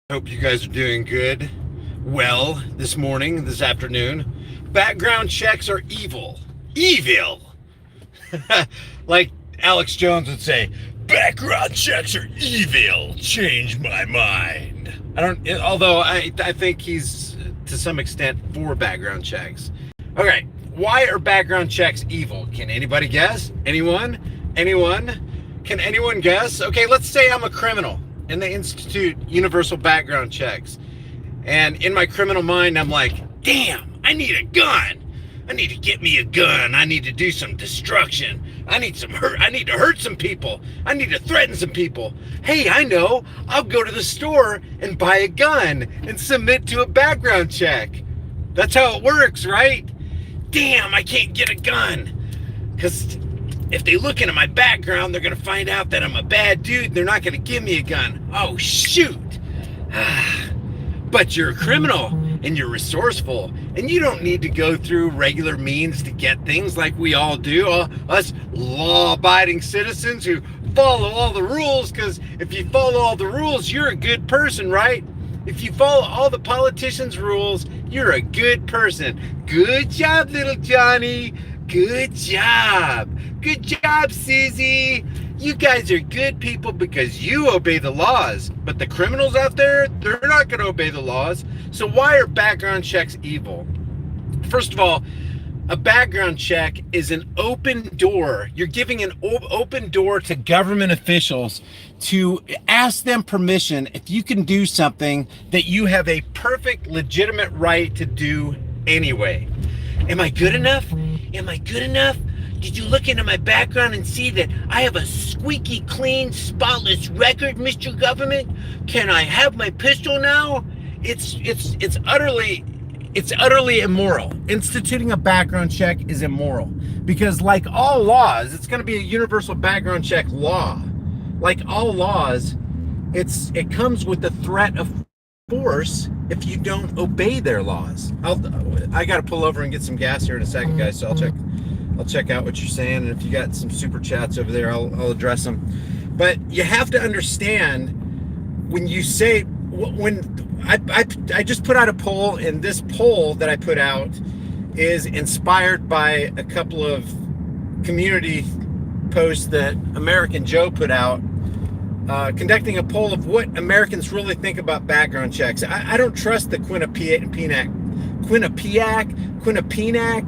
Hope you guys are doing good. Well, this morning, this afternoon, background checks are evil. Evil! Like Alex Jones would say, background checks are evil. Change my mind. Although I think he's to some extent for background checks. Okay, why are background checks evil? Can anybody guess? Anyone? Can anyone guess? Okay, let's say I'm a criminal and they institute universal background checks. And in my criminal mind, I'm like, damn, I need a gun. I need to get me a gun. I need to do some destruction. I need to hurt some people. I need to threaten some people. Hey, I know. I'll go to the store and buy a gun and submit to a background check. That's how it works, right? Damn, I can't get a gun. Because if they look into my background, they're going to find out that I'm a bad dude. They're not going to give me a gun. Oh, shoot. But you're a criminal and you're resourceful and you don't need to go through regular means to get things like we all do. Us law-abiding citizens who follow all the rules, because if you follow all the rules, you're a good person, right? If you follow all the politicians' rules, you're a good person. Good job, little Johnny. Good job. Good job, Susie. You guys are good people because you obey the laws. But the criminals out there, they're not going to obey the laws. So why are background checks evil? First of all, a background check is an open door. You're giving an open door to government officials to ask them permission if you can do something that you have a perfect, legitimate right to do anyway. Am I good enough? Am I good enough? Did you look into my background and see that I have a squeaky clean, spotless record, Mr. Government? Can I have my pistol now? It's utterly immoral. Instituting a background check is immoral because, like all laws, it's going to be a universal background check law. Like all laws, it comes with the threat of force if you don't obey their laws. I got to pull over and get some gas here in a second, guys. So I'll check out what you're saying, and if you got some super chats over there, I'll address them. But you have to understand when you say, when I just put out a poll, and this poll that I put out is inspired by a couple of community posts that American Joe put out, conducting a poll of what Americans really think about background checks. I don't trust the Quinnipiac.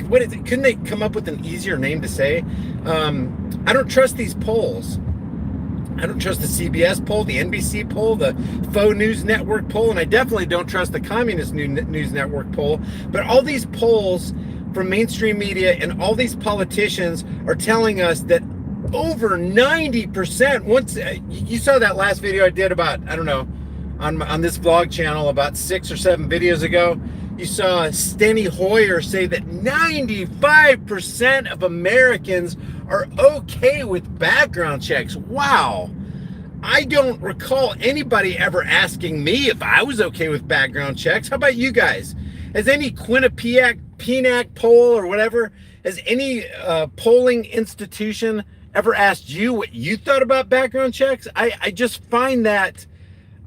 What is it? Couldn't they come up with an easier name to say? I don't trust these polls. I don't trust the CBS poll, the NBC poll, the Faux News Network poll, and I definitely don't trust the Communist News Network poll. But all these polls from mainstream media and all these politicians are telling us that over 90%, once you saw that last video I did about, I don't know, on this vlog channel about 6 or 7 videos ago, you saw Steny Hoyer say that 95% of Americans are okay with background checks. Wow. I don't recall anybody ever asking me if I was okay with background checks. How about you guys? Has any Quinnipiac poll or whatever, has any polling institution ever asked you what you thought about background checks? I just find that,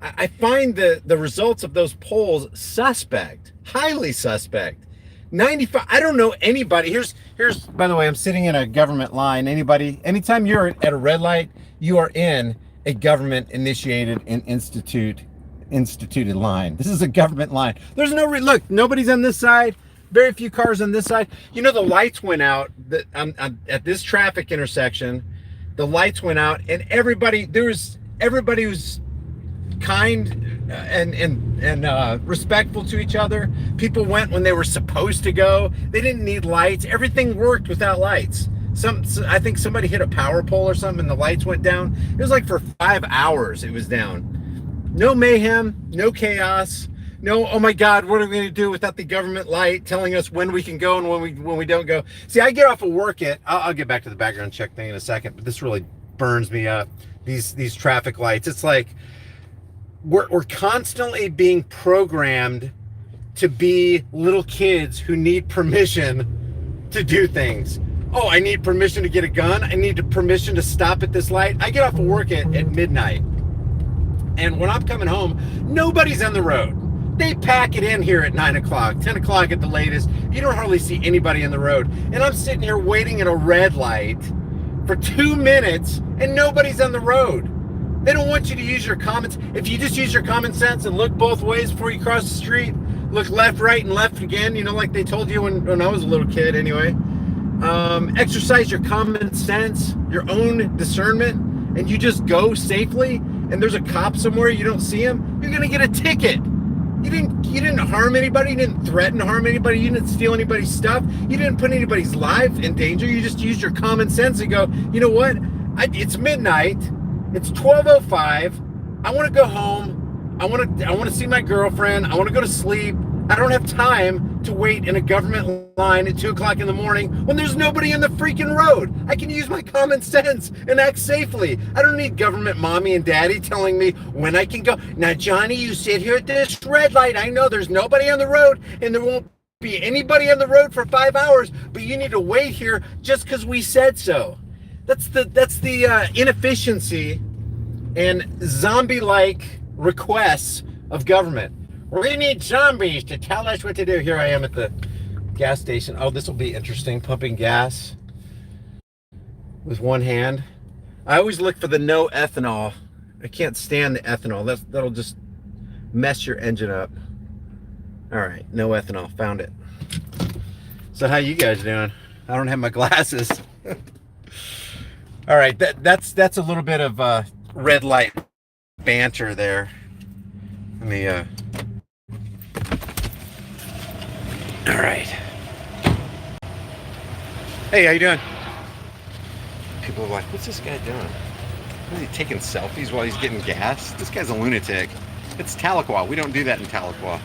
I find the results of those polls suspect, highly suspect. 95, I don't know anybody. Here's, by the way, I'm sitting in a government line. Anytime you're at a red light, you are in a government initiated and instituted line. This is a government line. There's no, look, nobody's on this side. Very few cars on this side. You know, the lights went out at this traffic intersection. The lights went out, and everybody was kind and respectful to each other. People went when they were supposed to go. They didn't need lights. Everything worked without lights. I think somebody hit a power pole or something and the lights went down. It was like for 5 hours it was down. No mayhem, no chaos, no, oh my God, what are we going to do without the government light telling us when we can go and when we don't go? See, I get off of work at, I'll get back to the background check thing in a second, but this really burns me up. These traffic lights. It's like we're constantly being programmed to be little kids who need permission to do things. Oh, I need permission to get a gun. I need permission to stop at this light. I get off of work at midnight. And when I'm coming home, nobody's on the road. They pack it in here at 9 o'clock, 10 o'clock at the latest. You don't hardly see anybody on the road. And I'm sitting here waiting at a red light for 2 minutes and nobody's on the road. They don't want you to use your common. If you just use your common sense and look both ways before you cross the street, look left, right, and left again, you know, like they told you when I was a little kid anyway. Exercise your common sense, your own discernment, and you just go safely, and there's a cop somewhere, you don't see him, you're gonna get a ticket. You didn't harm anybody, you didn't threaten to harm anybody, you didn't steal anybody's stuff, you didn't put anybody's life in danger, you just used your common sense and go, you know what, it's midnight, it's 12:05, I wanna go home, I wanna see my girlfriend, I wanna go to sleep, I don't have time to wait in a government line at 2 o'clock in the morning when there's nobody on the freaking road. I can use my common sense and act safely. I don't need government mommy and daddy telling me when I can go. Now, Johnny, you sit here at this red light. I know there's nobody on the road and there won't be anybody on the road for 5 hours, but you need to wait here just because we said so. That's the inefficiency and zombie-like requests of government. We need zombies to tell us what to do. Here I am at the gas station. Oh, this will be interesting, pumping gas with one hand. I always look for the no ethanol. I can't stand the ethanol. That'll just mess your engine up. All right, no ethanol, found it. So how you guys doing? I don't have my glasses. All right, that's a little bit of red light banter there. Let me all right. Hey, how you doing? People are like, what's this guy doing? Is he taking selfies while he's getting gas? This guy's a lunatic. It's Tahlequah. We don't do that in Tahlequah. All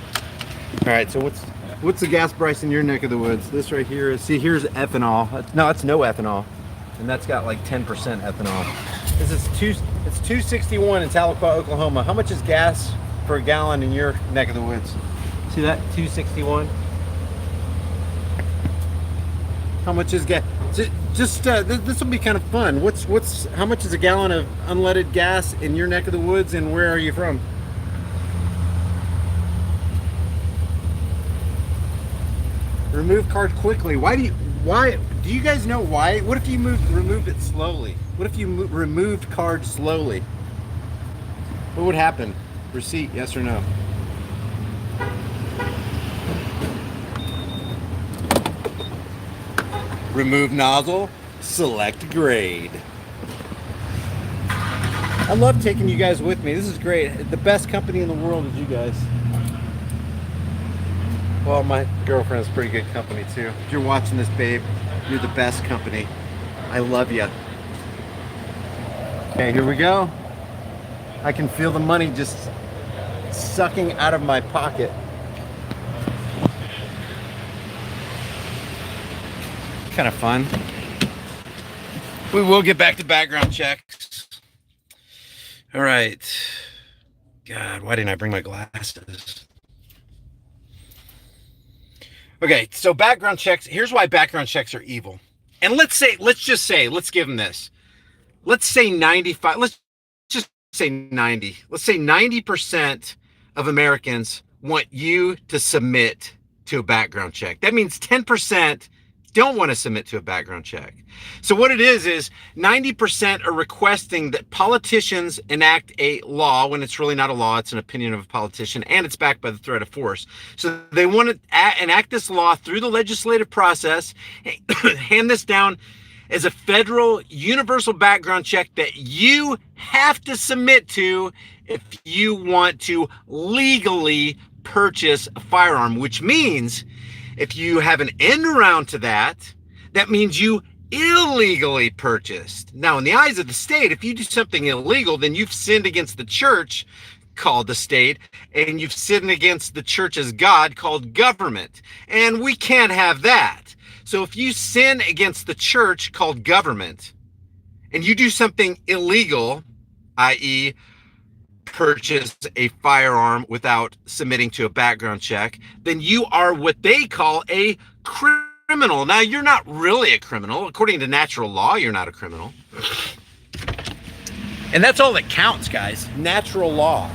right, so what's the gas price in your neck of the woods? This right here is, see, here's ethanol. No, it's no ethanol. And that's got like 10% ethanol. It's $2.61 in Tahlequah, Oklahoma. How much is gas per gallon in your neck of the woods? See that? $2.61. How much is gas? Just this will be kind of fun. How much is a gallon of unleaded gas in your neck of the woods, and where are you from? Remove card quickly. Why do you guys know why? What if you removed it slowly? What if you removed card slowly? What would happen? Receipt, yes or no? Remove nozzle, select grade. I love taking you guys with me. This is great. The best company in the world is you guys. Well, my girlfriend's pretty good company too. If you're watching this, babe, you're the best company. I love you. Okay, here we go. I can feel the money just sucking out of my pocket. Kind of fun. We will get back to background checks. All right. God, why didn't I bring my glasses? Okay, so background checks. Here's why background checks are evil. And let's give them this. Let's say 95. Let's just say 90. Let's say 90% of Americans want you to submit to a background check. That means 10% don't want to submit to a background check. So what it is 90% are requesting that politicians enact a law when it's really not a law, it's an opinion of a politician, and it's backed by the threat of force. So they want to enact this law through the legislative process, hand this down as a federal universal background check that you have to submit to if you want to legally purchase a firearm, which means if you have an end around to that, that means you illegally purchased. Now, in the eyes of the state, if you do something illegal, then you've sinned against the church, called the state, and you've sinned against the church's God, called government. And we can't have that. So if you sin against the church, called government, and you do something illegal, i.e., purchase a firearm without submitting to a background check, then you are what they call a criminal. Now, you're not really a criminal. According to natural law, you're not a criminal. And that's all that counts, guys. Natural law.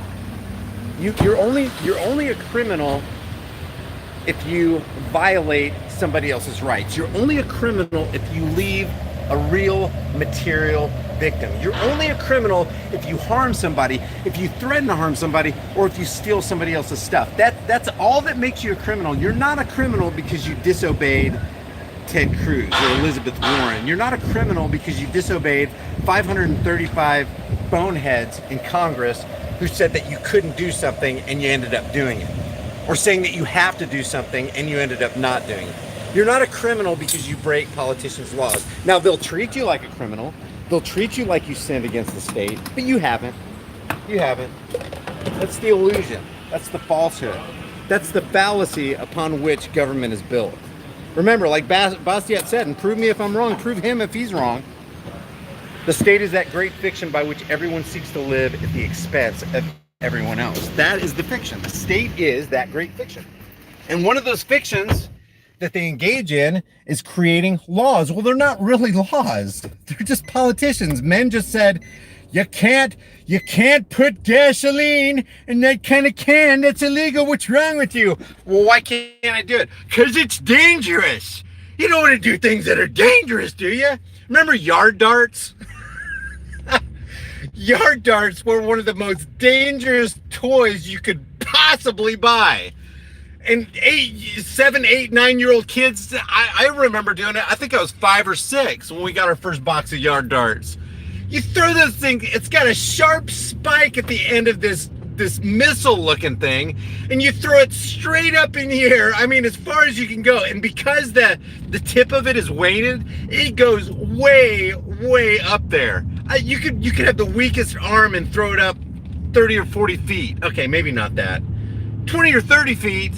You're only a criminal if you violate somebody else's rights. You're only a criminal if you leave a real material victim. You're only a criminal if you harm somebody, if you threaten to harm somebody, or if you steal somebody else's stuff. That's all that makes you a criminal. You're not a criminal because you disobeyed Ted Cruz or Elizabeth Warren. You're not a criminal because you disobeyed 535 boneheads in Congress who said that you couldn't do something and you ended up doing it. Or saying that you have to do something and you ended up not doing it. You're not a criminal because you break politicians' laws. Now, they'll treat you like a criminal. They'll treat you like you sinned against the state, but you haven't. You haven't. That's the illusion. That's the falsehood. That's the fallacy upon which government is built. Remember, like Bastiat said, and prove me if I'm wrong, prove him if he's wrong. The state is that great fiction by which everyone seeks to live at the expense of everyone else. That is the fiction. The state is that great fiction. And one of those fictions that they engage in is creating laws. Well, they're not really laws. They're just politicians. Men just said, you can't put gasoline in that kind of can. That's illegal. What's wrong with you? Well, why can't I do it? Because it's dangerous. You don't want to do things that are dangerous, do you? Remember yard darts? Yard darts were one of the most dangerous toys you could possibly buy. And 7, 8, 9-year-old kids, I remember doing it. I think I was 5 or 6 when we got our first box of yard darts. You throw this thing, it's got a sharp spike at the end of this missile-looking thing, and you throw it straight up in the air. I mean, as far as you can go. And because the tip of it is weighted, it goes way, way up there. You could have the weakest arm and throw it up 30 or 40 feet. Okay, maybe not that. 20 or 30 feet.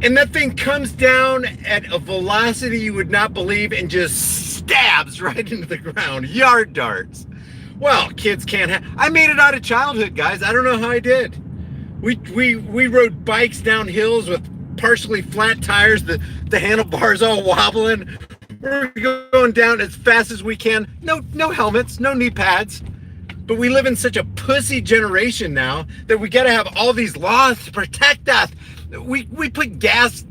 And that thing comes down at a velocity you would not believe and just stabs right into the ground. Yard darts. Well, kids can't have... I made it out of childhood, guys. I don't know how I did. We rode bikes down hills with partially flat tires, the handlebars all wobbling. We're going down as fast as we can. No helmets, no knee pads. But we live in such a pussy generation now that we got to have all these laws to protect us. We put gas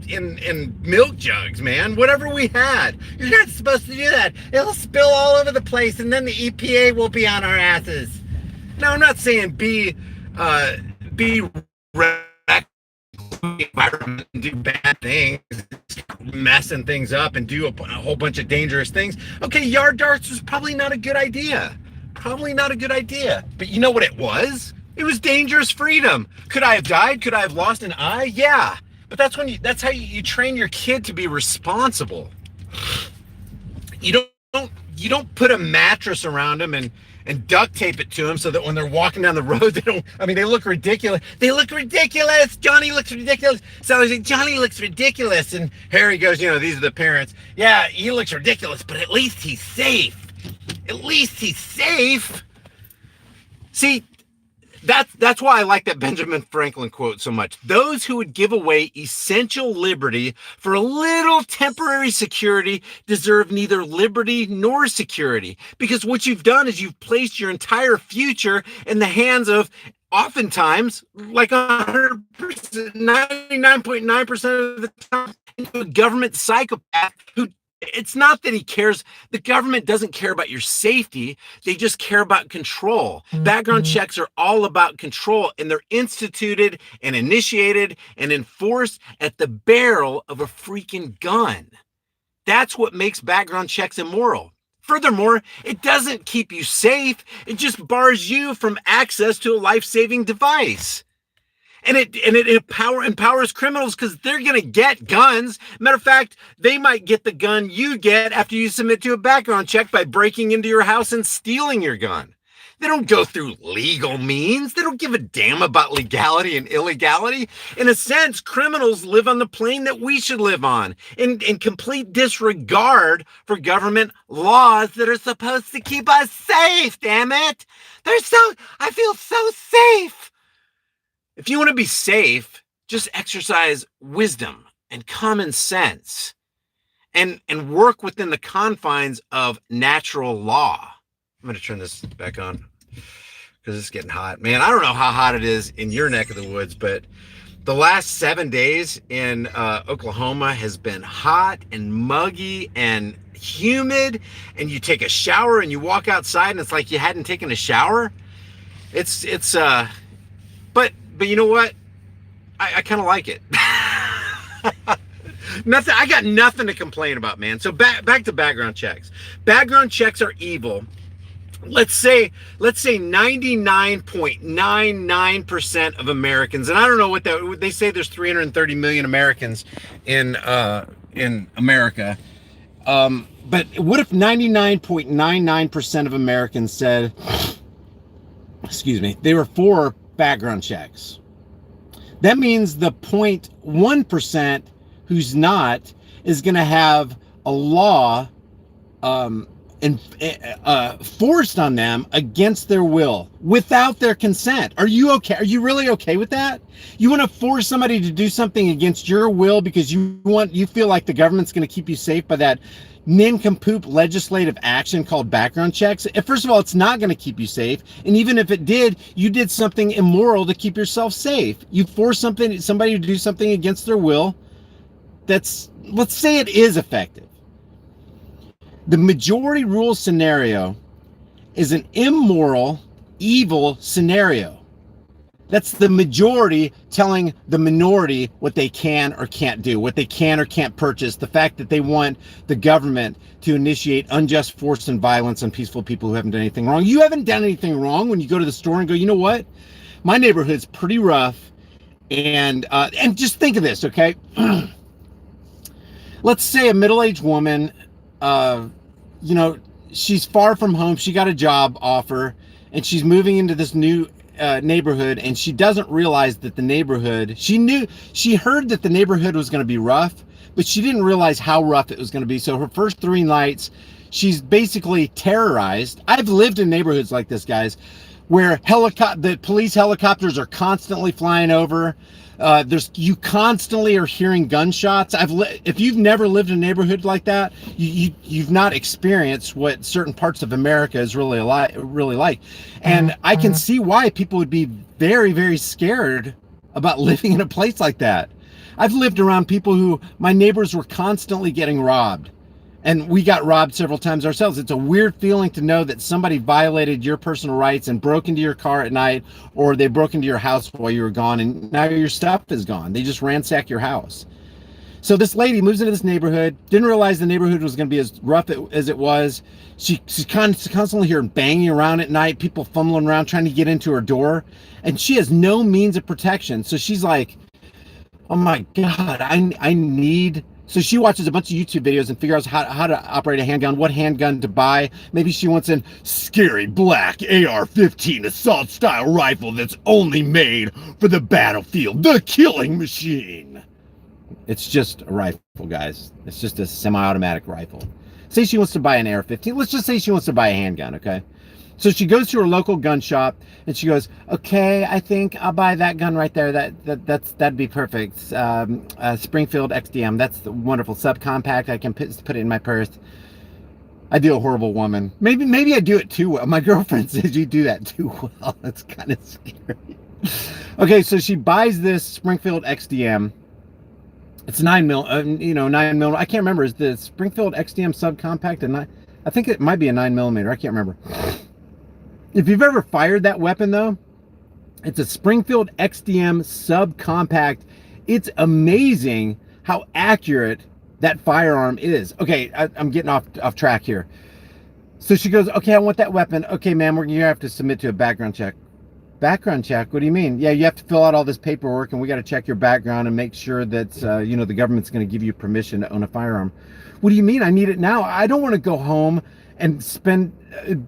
in milk jugs, man. Whatever we had. You're not supposed to do that. It'll spill all over the place, and then the EPA will be on our asses. Now, I'm not saying be environment and do bad things, messing things up, and do a whole bunch of dangerous things. Okay, yard darts was probably not a good idea. Probably not a good idea. But you know what it was? It was dangerous freedom. Could I have died? Could I have lost an eye? Yeah. But that's how you train your kid to be responsible. You don't put a mattress around them and duct tape it to them so that when they're walking down the road, they look ridiculous. They look ridiculous. Johnny looks ridiculous. So I was like, Johnny looks ridiculous. And Harry goes, these are the parents. Yeah, he looks ridiculous, but at least he's safe. At least he's safe. See, that's why I like that Benjamin Franklin quote so much. Those who would give away essential liberty for a little temporary security deserve neither liberty nor security. Because what you've done is you've placed your entire future in the hands of, oftentimes, like 100%, 99.9% of the time, a government psychopath who... It's not that he cares. The government doesn't care about your safety. They just care about control. Background checks are all about control, and they're instituted and initiated and enforced at the barrel of a freaking gun. That's what makes background checks immoral. Furthermore, it doesn't keep you safe. It just bars you from access to a life-saving device. And it empowers criminals because they're going to get guns. Matter of fact, they might get the gun you get after you submit to a background check by breaking into your house and stealing your gun. They don't go through legal means. They don't give a damn about legality and illegality. In a sense, criminals live on the plane that we should live on, in complete disregard for government laws that are supposed to keep us safe, damn it. I feel so safe. If you want to be safe, just exercise wisdom and common sense and work within the confines of natural law. I'm going to turn this back on because it's getting hot. Man, I don't know how hot it is in your neck of the woods, but the last 7 days in Oklahoma has been hot and muggy and humid, and you take a shower and you walk outside and it's like you hadn't taken a shower. But you know what? I kind of like it. Nothing. I got nothing to complain about, man. So back to background checks. Background checks are evil. Let's say 99.99% of Americans, and I don't know what that, they say there's 330 million Americans in America. But what if 99.99% of Americans said, excuse me, they were for background checks? That means the 0.1% who's not is going to have a law forced on them against their will, without their consent. Are you okay? Are you really okay with that? You want to force somebody to do something against your will because you feel like the government's going to keep you safe by that nincompoop legislative action called background checks? First of all, it's not going to keep you safe. And even if it did, you did something immoral to keep yourself safe. You force somebody to do something against their will. Let's say it is effective. The majority rule scenario is an immoral, evil scenario. That's the majority telling the minority what they can or can't do, what they can or can't purchase. The fact that they want the government to initiate unjust force and violence on peaceful people who haven't done anything wrong. You haven't done anything wrong when you go to the store and go, you know what? My neighborhood's pretty rough. And just think of this, okay? Let's say a middle-aged woman, she's far from home. She got a job offer and she's moving into this new neighborhood, and she doesn't realize that the neighborhood, she heard that the neighborhood was going to be rough, but she didn't realize how rough it was going to be. So her first 3 nights, she's basically terrorized. I've lived in neighborhoods like this, guys, where the police helicopters are constantly flying over. You constantly are hearing gunshots. If you've never lived in a neighborhood like that, you've not experienced what certain parts of America is really like. And I can see why people would be very, very scared about living in a place like that. I've lived around people who, my neighbors were constantly getting robbed. And we got robbed several times ourselves. It's a weird feeling to know that somebody violated your personal rights and broke into your car at night, or they broke into your house while you were gone, and now your stuff is gone. They just ransack your house. So this lady moves into this neighborhood, didn't realize the neighborhood was going to be as rough as it was. She's constantly hearing banging around at night, people fumbling around trying to get into her door, and she has no means of protection. So she's like, oh my God, I need... So she watches a bunch of YouTube videos and figures out how to operate a handgun, what handgun to buy. Maybe she wants a scary black AR-15 assault style rifle that's only made for the battlefield, the killing machine. It's just a rifle, guys. It's just a semi-automatic rifle. Say she wants to buy an AR-15. Let's just say she wants to buy a handgun, okay? So she goes to her local gun shop and she goes, okay, I think I'll buy that gun right there. That'd be perfect. Springfield XDM. That's the wonderful subcompact. I can put it in my purse. I do a horrible woman. Maybe I do it too well. My girlfriend says you do that too well. That's kind of scary. Okay, so she buys this Springfield XDM. It's 9mm. I can't remember. Is the Springfield XDM subcompact a 9? I think it might be a 9mm. I can't remember. If you've ever fired that weapon, though, it's a Springfield XDM subcompact. It's amazing how accurate that firearm is. Okay, I'm getting off track here. So she goes, okay, I want that weapon. Okay, ma'am, you're going to have to submit to a background check. Background check? What do you mean? Yeah, you have to fill out all this paperwork, and we got to check your background and make sure that, the government's going to give you permission to own a firearm. What do you mean? I need it now. I don't want to go home and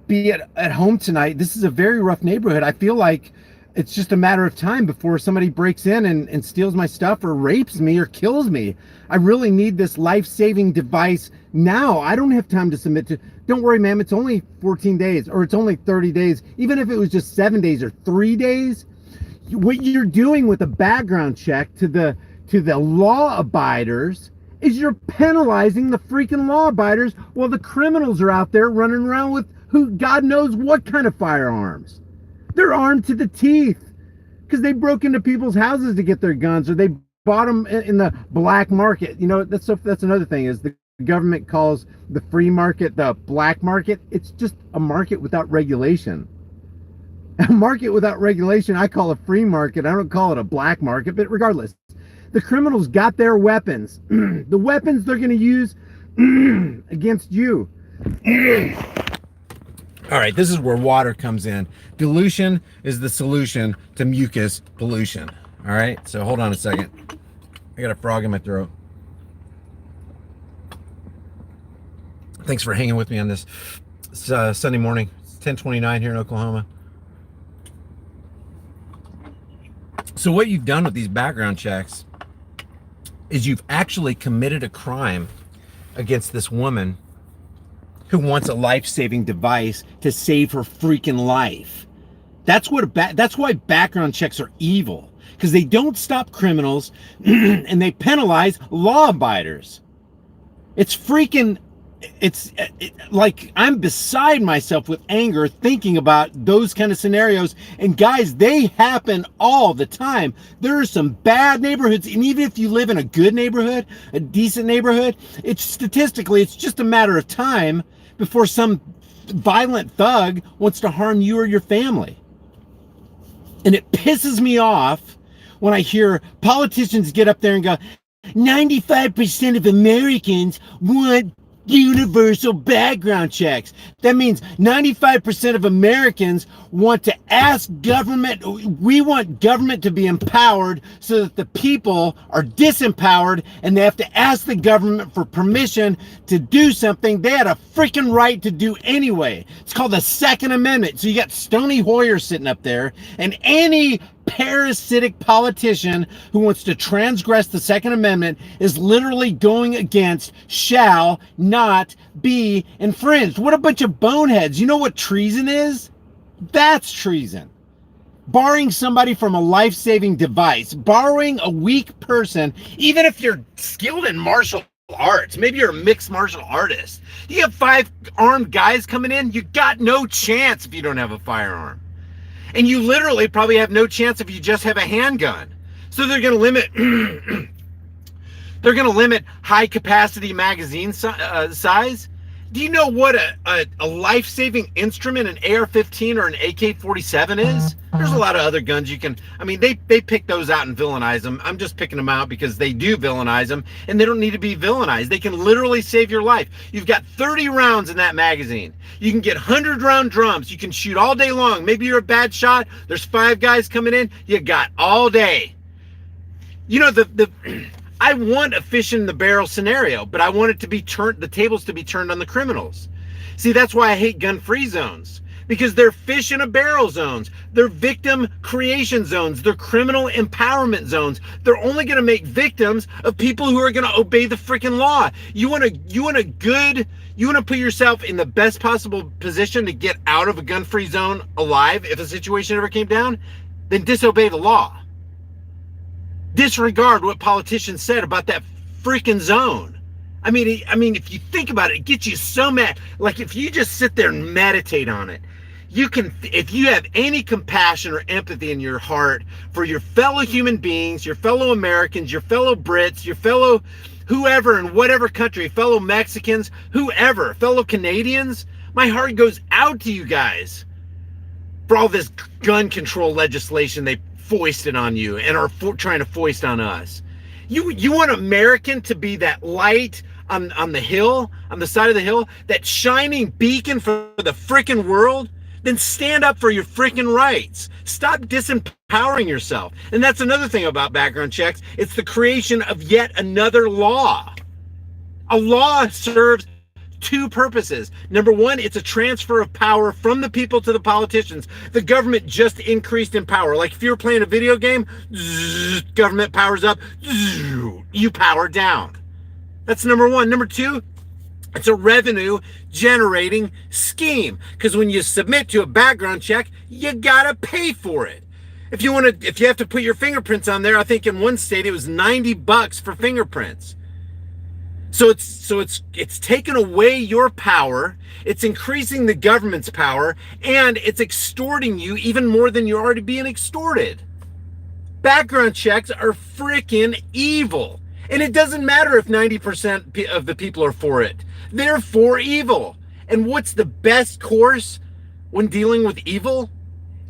be at home tonight. This is a very rough neighborhood. I feel like it's just a matter of time before somebody breaks in and steals my stuff or rapes me or kills me. I really need this life-saving device now. I don't have time to submit to... Don't worry, ma'am. It's only 14 days or it's only 30 days. Even if it was just 7 days or 3 days, what you're doing with a background check to the law abiders is you're penalizing the freaking law abiders while the criminals are out there running around with who God knows what kind of firearms. They're armed to the teeth because they broke into people's houses to get their guns, or they bought them in the black market. You know, that's another thing, is the government calls the free market the black market. It's just a market without regulation. A market without regulation I call a free market. I don't call it a black market. But regardless, the criminals got their weapons. The weapons they're going to use against you. All right, this is where water comes in. Dilution is the solution to mucus pollution. All right, so hold on a second. I got a frog in my throat. Thanks for hanging with me on this Sunday morning. It's 10:29 here in Oklahoma. So what you've done with these background checks is you've actually committed a crime against this woman who wants a life-saving device to save her freaking life. That's why background checks are evil, because they don't stop criminals and they penalize law abiders. It's like I'm beside myself with anger thinking about those kind of scenarios. And guys, they happen all the time. There are some bad neighborhoods, and even if you live in a good neighborhood, a decent neighborhood, it's just a matter of time before some violent thug wants to harm you or your family. And it pisses me off when I hear politicians get up there and go, 95% of Americans want universal background checks. That means 95% of Americans want to ask government, we want government to be empowered so that the people are disempowered and they have to ask the government for permission to do something they had a freaking right to do anyway. It's called the Second Amendment. So you got Stony Hoyer sitting up there, and any parasitic politician who wants to transgress the Second Amendment is literally going against shall not be infringed. What a bunch of boneheads. You know what treason is? That's treason. Borrowing somebody from a life-saving device, borrowing a weak person, even if you're skilled in martial arts, maybe you're a mixed martial artist. You have 5 armed guys coming in, you got no chance if you don't have a firearm. And you literally probably have no chance if you just have a handgun. So they're going to limit high capacity magazine size. Do you know what a life-saving instrument an AR-15 or an AK-47 is? There's a lot of other guns you can, I mean, they pick those out and villainize them. I'm just picking them out because they do villainize them, and they don't need to be villainized. They can literally save your life. You've got 30 rounds in that magazine. You can get 100-round drums. You can shoot all day long. Maybe you're a bad shot. There's 5 guys coming in. You got all day. You know, I want a fish in the barrel scenario, but I want it to be turned, the tables to be turned on the criminals. See, that's why I hate gun-free zones, because they're fish in a barrel zones. They're victim creation zones. They're criminal empowerment zones. They're only going to make victims of people who are going to obey the freaking law. You want to put yourself in the best possible position to get out of a gun-free zone alive if a situation ever came down, then disobey the law. Disregard what politicians said about that freaking zone. I mean, if you think about it, it gets you so mad. Like, if you just sit there and meditate on it, you can, if you have any compassion or empathy in your heart for your fellow human beings, your fellow Americans, your fellow Brits, your fellow whoever in whatever country, fellow Mexicans, whoever, fellow Canadians, my heart goes out to you guys for all this gun control legislation they foisted on you and are trying to foist on us. You want American to be that light on the hill, on the side of the hill, that shining beacon for the freaking world? Then stand up for your freaking rights. Stop disempowering yourself. And that's another thing about background checks. It's the creation of yet another law. A law serves 2 purposes. Number 1, it's a transfer of power from the people to the politicians. The government just increased in power. Like if you're playing a video game, government powers up, you power down. That's number 1. Number 2, it's a revenue generating scheme, because when you submit to a background check, you gotta pay for it. If you have to put your fingerprints on there, I think in one state it was $90 for fingerprints. So it's taken away your power, it's increasing the government's power, and it's extorting you even more than you're already being extorted. Background checks are freaking evil. And it doesn't matter if 90% of the people are for it. They're for evil. And what's the best course when dealing with evil?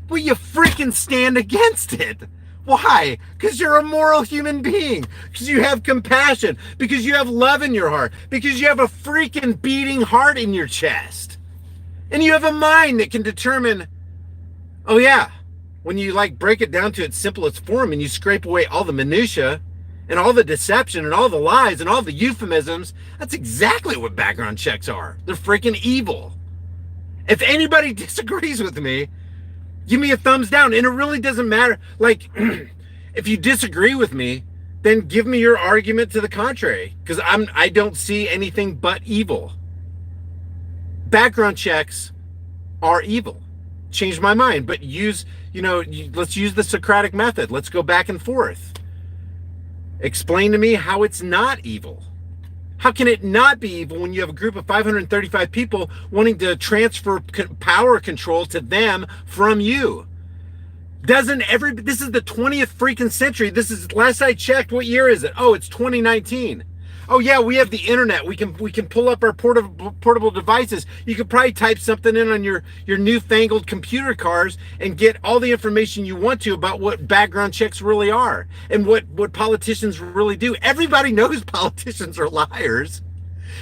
Well, you freaking stand against it. Why? Because you're a moral human being. Because you have compassion. Because you have love in your heart. Because you have a freaking beating heart in your chest. And you have a mind that can determine, oh yeah, when you like break it down to its simplest form and you scrape away all the minutia and all the deception and all the lies and all the euphemisms, that's exactly what background checks are. They're freaking evil. If anybody disagrees with me, give me a thumbs down. And it really doesn't matter. Like, if you disagree with me, then give me your argument to the contrary, because I don't see anything but evil. Background checks are evil. Change my mind, but let's use the Socratic method. Let's go back and forth. Explain to me how it's not evil. How can it not be evil when you have a group of 535 people wanting to transfer power control to them from you? This is the 20th freaking century. This is, last I checked, what year is it? Oh, it's 2019. Oh yeah, we have the internet. We can pull up our portable devices. You could probably type something in on your newfangled computer cars and get all the information you want to about what background checks really are and what politicians really do. Everybody knows politicians are liars.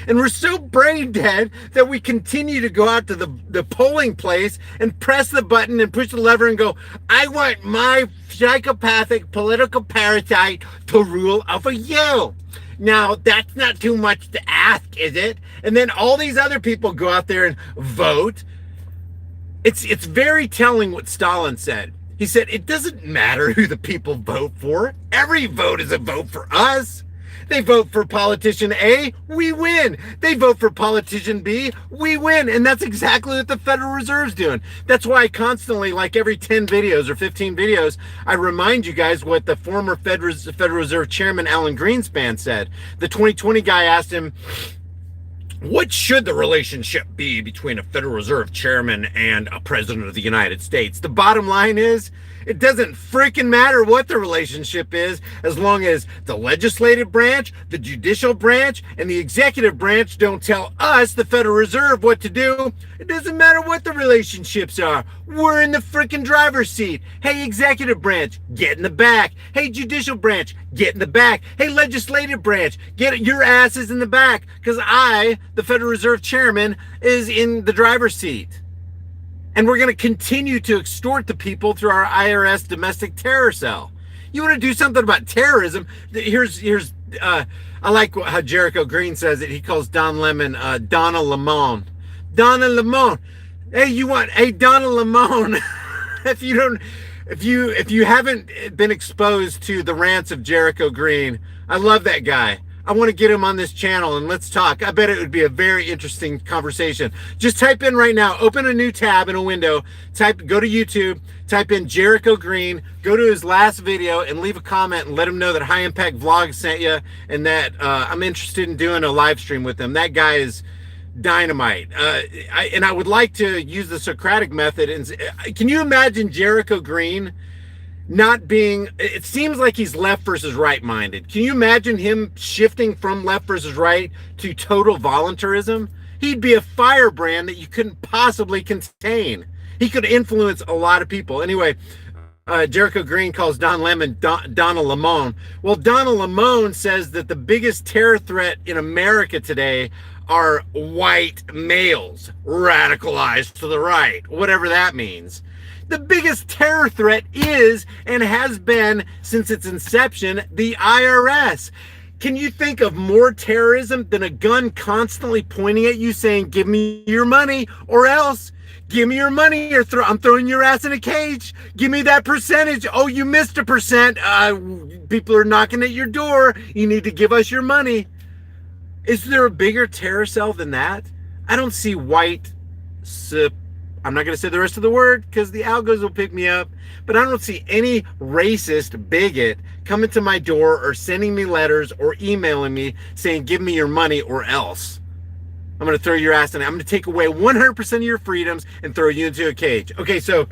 And we're so brain dead that we continue to go out to the polling place and press the button and push the lever and go, I want my psychopathic political parasite to rule over you. Now, that's not too much to ask, is it? And then all these other people go out there and vote. It's very telling what Stalin said. He said, it doesn't matter who the people vote for. Every vote is a vote for us. They vote for politician A, we win. They vote for politician B, we win. And that's exactly what the Federal Reserve's doing. That's why I constantly, like every 10 videos or 15 videos, I remind you guys what the former Federal Reserve Chairman Alan Greenspan said. The 2020 guy asked him, what should the relationship be between a Federal Reserve Chairman and a President of the United States? The bottom line is, it doesn't freaking matter what the relationship is, as long as the legislative branch, the judicial branch, and the executive branch don't tell us, the Federal Reserve, what to do. It doesn't matter what the relationships are. We're in the freaking driver's seat. Hey, executive branch, get in the back. Hey, judicial branch, get in the back. Hey, legislative branch, get your asses in the back, because I, the Federal Reserve Chairman, is in the driver's seat. And we're going to continue to extort the people through our IRS domestic terror cell. You want to do something about terrorism? I like how Jericho Green says it. He calls Don Lemon Donna Lemon. Donna Lemon. Hey, Donna Lemon. if you haven't been exposed to the rants of Jericho Green, I love that guy. I want to get him on this channel and let's talk. I bet it would be a very interesting conversation. Just type in right now, open a new tab in a window, go to YouTube, type in Jericho Green, go to his last video and leave a comment and let him know that HighImpactVlogs sent you and that I'm interested in doing a live stream with him. That guy is dynamite. I would like to use the Socratic method. And can you imagine Jericho Green not being, it seems like he's left versus right minded. Can you imagine him shifting from left versus right to total voluntarism? He'd be a firebrand that you couldn't possibly contain. He could influence a lot of people. Anyway, Jericho Green calls Don Lemon Donna Lemon. Well, Donna Lemon says that the biggest terror threat in America today are white males radicalized to the right, whatever that means. The biggest terror threat is and has been since its inception the IRS. Can you think of more terrorism than a gun constantly pointing at you saying, give me your money or else? Give me your money or I'm throwing your ass in a cage. Give me that percentage. Oh, you missed a percent. People are knocking at your door. You need to give us your money. Is there a bigger terror cell than that? I don't see white I'm not going to say the rest of the word because the algos will pick me up, but I don't see any racist bigot coming to my door or sending me letters or emailing me saying, give me your money or else. I'm going to throw your ass in it. I'm going to take away 100% of your freedoms and throw you into a cage. Okay, so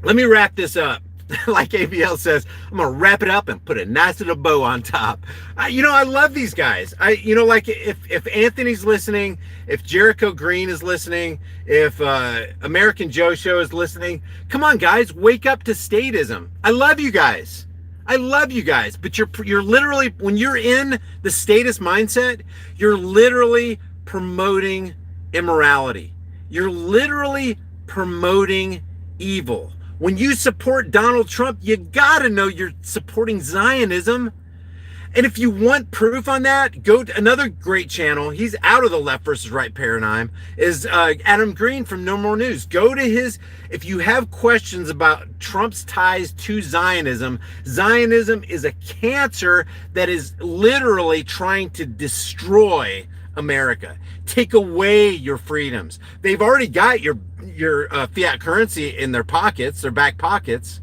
let me wrap this up. Like ABL says, I'm going to wrap it up and put a nice little bow on top. I love these guys. Like if Anthony's listening, if Jericho Green is listening, if American Joe Show is listening, come on, guys, wake up to statism. I love you guys. But you're literally, when you're in the status mindset, you're literally promoting immorality. You're literally promoting evil. When you support Donald Trump, you gotta know you're supporting Zionism. And if you want proof on that, go to another great channel. He's out of the left versus right paradigm, is Adam Green from No More News. Go to his, if you have questions about Trump's ties to Zionism, Zionism is a cancer that is literally trying to destroy America, take away your freedoms. They've already got your fiat currency in their pockets, their back pockets.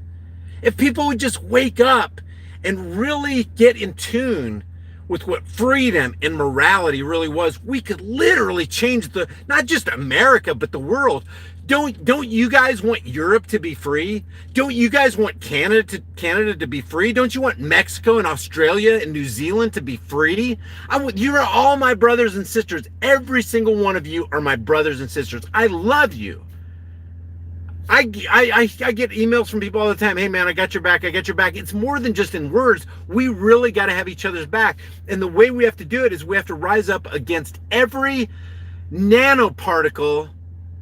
If people would just wake up and really get in tune with what freedom and morality really was, we could literally change not just America, but the world. Don't you guys want Europe to be free? Don't you guys want Canada to be free? Don't you want Mexico and Australia and New Zealand to be free? You are all my brothers and sisters. Every single one of you are my brothers and sisters. I love you. I get emails from people all the time. Hey man, I got your back. It's more than just in words. We really got to have each other's back. And the way we have to do it is we have to rise up against every nanoparticle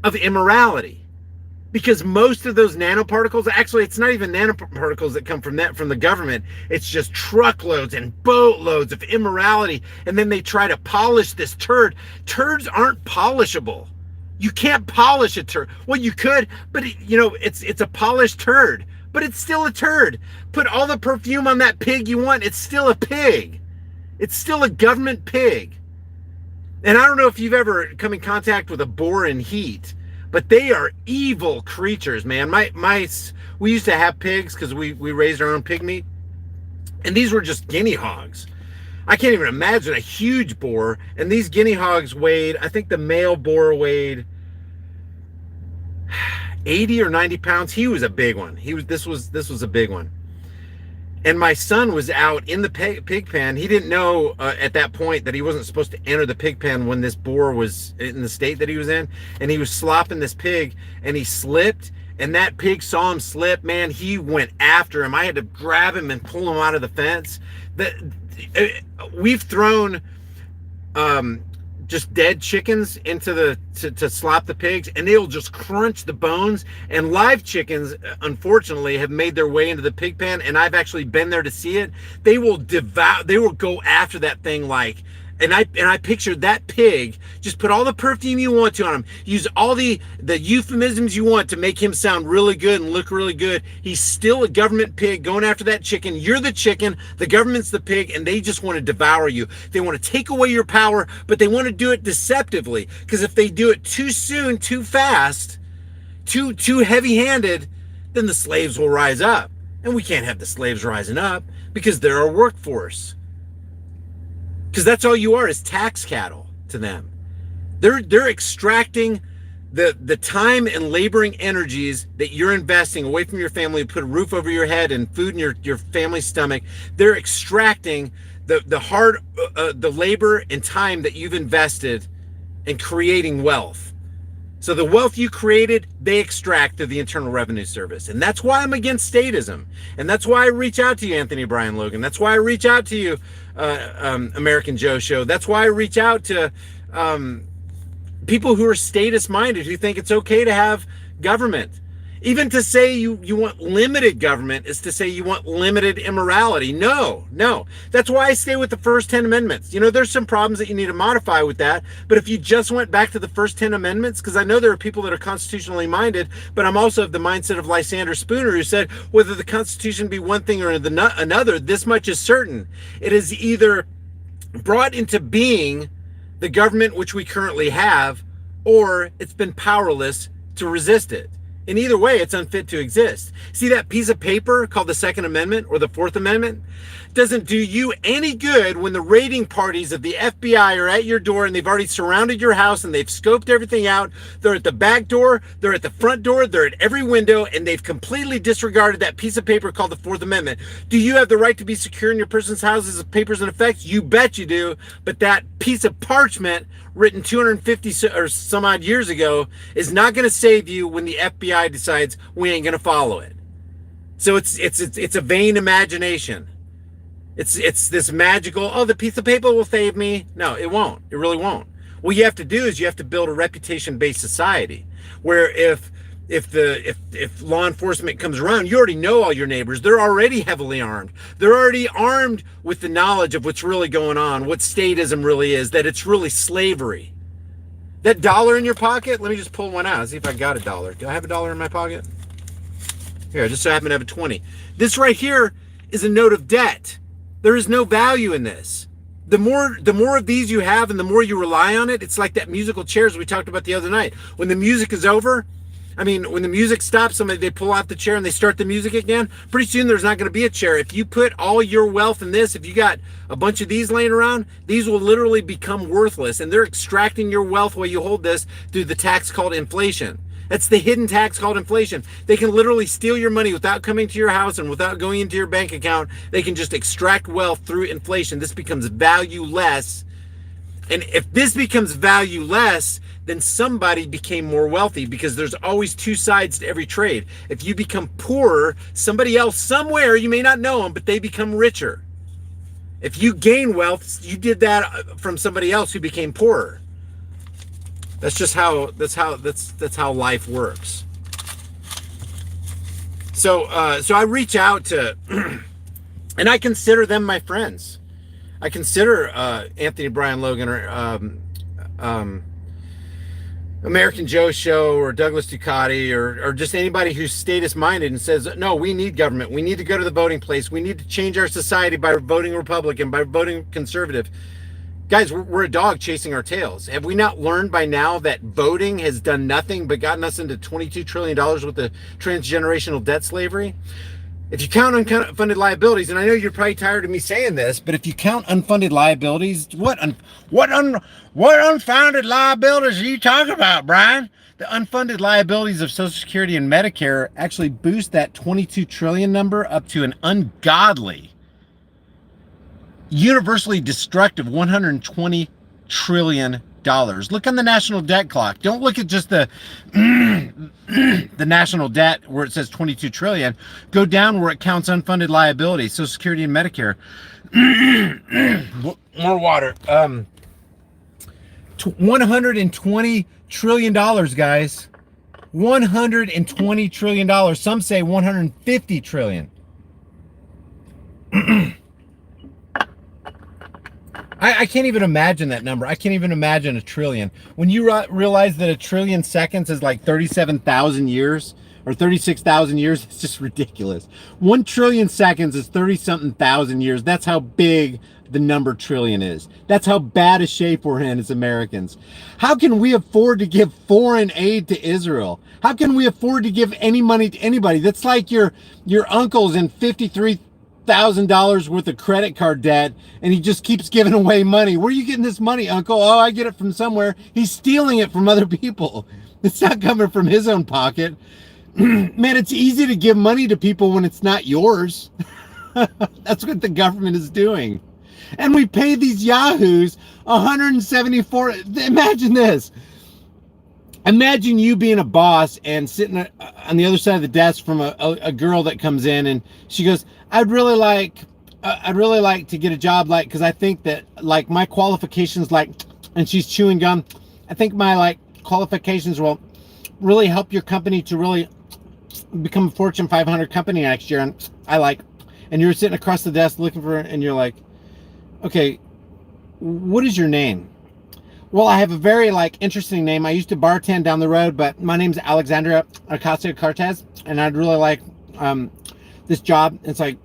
of immorality. Because most of those nanoparticles, actually it's not even nanoparticles that come from the government. It's just truckloads and boatloads of immorality. And then they try to polish this turd. Turds aren't polishable. You can't polish a turd. Well, you could, but it's a polished turd, but it's still a turd. Put all the perfume on that pig you want. It's still a pig. It's still a government pig. And I don't know if you've ever come in contact with a boar in heat, but they are evil creatures, man. We used to have pigs because we raised our own pig meat, and these were just guinea hogs. I can't even imagine a huge boar. And these guinea hogs weighed, I think the male boar weighed 80 or 90 pounds. He was a big one. This was a big one. And my son was out in the pig pen. He didn't know at that point that he wasn't supposed to enter the pig pen when this boar was in the state that he was in. And he was slopping this pig and he slipped. And that pig saw him slip, man. He went after him. I had to grab him and pull him out of the fence. We've thrown just dead chickens into to slop the pigs, and they'll just crunch the bones. And live chickens, unfortunately, have made their way into the pig pen, and I've actually been there to see it. They will go after that thing like. And I pictured that pig, just put all the perfume you want to on him, use all the euphemisms you want to make him sound really good and look really good. He's still a government pig going after that chicken. You're the chicken, the government's the pig, and they just want to devour you. They want to take away your power, but they want to do it deceptively. Because if they do it too soon, too fast, too heavy-handed, then the slaves will rise up. And we can't have the slaves rising up because they're our workforce. Because that's all you are, is tax cattle to them. They're extracting the time and laboring energies that you're investing away from your family to put a roof over your head and food in your family's stomach. They're extracting the labor and time that you've invested in creating wealth. So the wealth you created, they extract through the Internal Revenue Service. And that's why I'm against statism. And that's why I reach out to you, Anthony Brian Logan. That's why I reach out to you, American Joe Show. That's why I reach out to people who are status-minded, who think it's okay to have government. Even to say you want limited government is to say you want limited immorality. No. That's why I stay with the first 10 amendments. There's some problems that you need to modify with that. But if you just went back to the first 10 amendments, because I know there are people that are constitutionally minded, but I'm also of the mindset of Lysander Spooner, who said, whether the Constitution be one thing or another, this much is certain. It is either brought into being the government which we currently have, or it's been powerless to resist it. In either way, it's unfit to exist. See that piece of paper called the Second Amendment or the Fourth Amendment? Doesn't do you any good when the raiding parties of the FBI are at your door and they've already surrounded your house and they've scoped everything out. They're at the back door, they're at the front door, they're at every window, and they've completely disregarded that piece of paper called the Fourth Amendment. Do you have the right to be secure in your person's houses of papers and effects? You bet you do. But that piece of parchment written 250 or some odd years ago is not going to save you when the FBI decides we ain't going to follow it. So it's a vain imagination. It's this magical, oh, the piece of paper will save me. No, it won't. It really won't. What you have to do is you have to build a reputation-based society where if law enforcement comes around, you already know all your neighbors. They're already heavily armed. They're already armed with the knowledge of what's really going on, what statism really is, that it's really slavery. That dollar in your pocket, let me just pull one out, see if I got a dollar. Do I have a dollar in my pocket? Here, I just so happen to have a 20. This right here is a note of debt. There is no value in this. The more of these you have and the more you rely on it, it's like that musical chairs we talked about the other night. When the music is over, I mean, when the music stops, they pull out the chair and they start the music again, pretty soon there's not going to be a chair. If you put all your wealth in this, if you got a bunch of these laying around, these will literally become worthless. And they're extracting your wealth while you hold this through the tax called inflation. That's the hidden tax called inflation. They can literally steal your money without coming to your house and without going into your bank account. They can just extract wealth through inflation. This becomes valueless. And if this becomes valueless, then somebody became more wealthy, because there's always two sides to every trade. If you become poorer, somebody else somewhere, you may not know them, but they become richer. If you gain wealth, you did that from somebody else who became poorer. That's just how that's how life works. So I reach out to and I consider them my friends. I consider Anthony Brian Logan or American Joe Show or Douglas Ducati or just anybody who's status minded and says, no, we need government. We need to go to the voting place. We need to change our society by voting Republican, by voting conservative. Guys, we're a dog chasing our tails. Have we not learned by now that voting has done nothing but gotten us into $22 trillion worth of transgenerational debt slavery? If you count unfunded liabilities, and I know you're probably tired of me saying this, but if you count unfunded liabilities, what unfounded liabilities are you talking about, Brian? The unfunded liabilities of Social Security and Medicare actually boost that 22 trillion number up to an ungodly, universally destructive $120 trillion. Look on the national debt clock. Don't look at just the national debt where it says 22 trillion. Go down where it counts unfunded liabilities, Social Security and Medicare. More water. $120 trillion, guys. $120 trillion. Some say 150 trillion. I can't even imagine that number. I can't even imagine a trillion. When you realize that a trillion seconds is like 37,000 years or 36,000 years, it's just ridiculous. 1 trillion seconds is 30-something thousand years. That's how big the number trillion is. That's how bad a shape we're in as Americans. How can we afford to give foreign aid to Israel? How can we afford to give any money to anybody? That's like your uncle's in $53,000 worth of credit card debt, and he just keeps giving away money. Where are you getting this money, Uncle? Oh, I get it from somewhere. He's stealing it from other people. It's not coming from his own pocket. Man, it's easy to give money to people when it's not yours. That's what the government is doing. And we pay these yahoos 174. Imagine this. Imagine you being a boss and sitting on the other side of the desk from a girl that comes in and she goes, I'd really like to get a job, like, because I think that like my qualifications, like, and she's chewing gum, I think my like qualifications will really help your company to really become a Fortune 500 company next year. And and you're sitting across the desk looking for her, and you're like, okay, what is your name? Well, I have a very like interesting name. I used to bartend down the road, but my name's Alexandria Ocasio-Cortez, and I'd really like this job. It's like,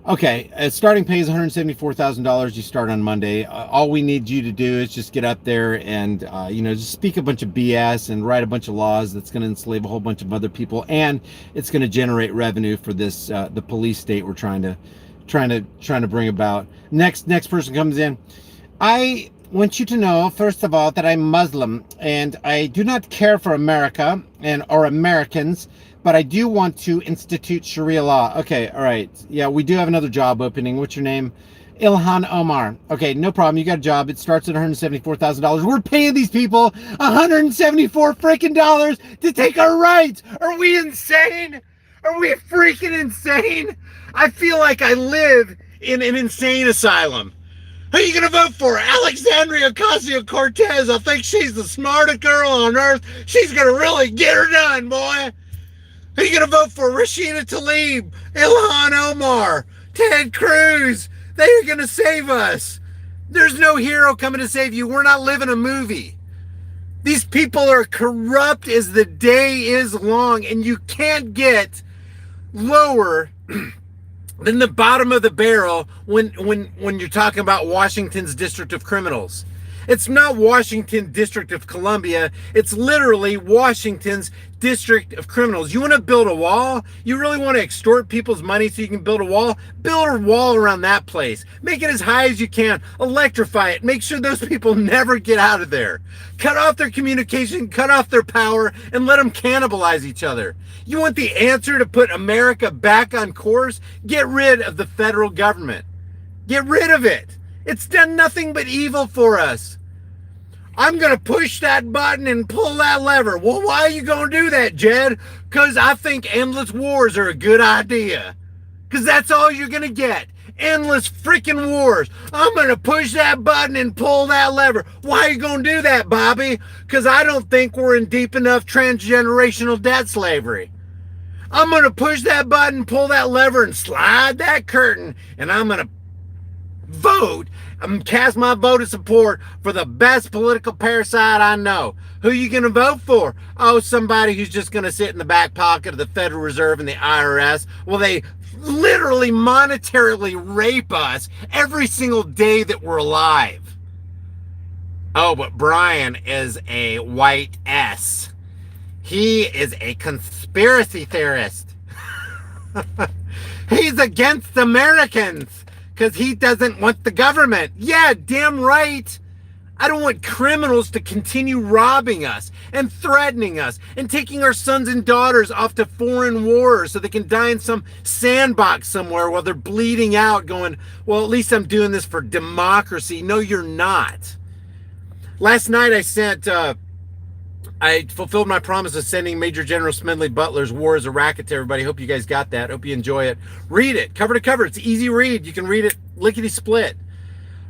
Okay, starting pay is $174,000. You start on Monday. All we need you to do is just get up there and just speak a bunch of BS and write a bunch of laws that's going to enslave a whole bunch of other people, and it's going to generate revenue for this the police state we're trying to bring about. Next person comes in. I want you to know, first of all, that I'm Muslim and I do not care for America or Americans, but I do want to institute Sharia law. Okay, all right. Yeah, we do have another job opening. What's your name? Ilhan Omar. Okay, no problem. You got a job. It starts at $174,000. We're paying these people $174 freaking dollars to take our rights. Are we insane? Are we freaking insane? I feel like I live in an insane asylum. Who are you going to vote for? Alexandria Ocasio-Cortez. I think she's the smartest girl on earth. She's going to really get her done, boy. Who are you going to vote for? Rashida Tlaib, Ilhan Omar, Ted Cruz. They are going to save us. There's no hero coming to save you. We're not living a movie. These people are corrupt as the day is long, and you can't get lower than the bottom of the barrel when you're talking about Washington's District of Criminals. It's not Washington District of Columbia. It's literally Washington's District of Criminals. You want to build a wall? You really want to extort people's money so you can build a wall? Build a wall around that place. Make it as high as you can. Electrify it. Make sure those people never get out of there. Cut off their communication, cut off their power, and let them cannibalize each other. You want the answer to put America back on course? Get rid of the federal government. Get rid of it. It's done nothing but evil for us. I'm going to push that button and pull that lever. Well, why are you going to do that, Jed? Because I think endless wars are a good idea. Because that's all you're going to get. Endless freaking wars. I'm going to push that button and pull that lever. Why are you going to do that, Bobby? Because I don't think we're in deep enough transgenerational debt slavery. I'm going to push that button, pull that lever, and slide that curtain. And I'm going to vote. Cast my vote of support for the best political parasite I know. Who are you going to vote for? Oh, somebody who's just going to sit in the back pocket of the Federal Reserve and the IRS. Well, they literally monetarily rape us every single day that we're alive. Oh, but Brian is a white S. He is a conspiracy theorist. He's against Americans. Because he doesn't want the government. Yeah, damn right. I don't want criminals to continue robbing us and threatening us and taking our sons and daughters off to foreign wars so they can die in some sandbox somewhere while they're bleeding out going, well, at least I'm doing this for democracy. No, you're not. Last night I fulfilled my promise of sending Major General Smedley Butler's War is a Racket to everybody. Hope you guys got that. Hope you enjoy it. Read it, cover to cover. It's easy read. You can read it lickety-split.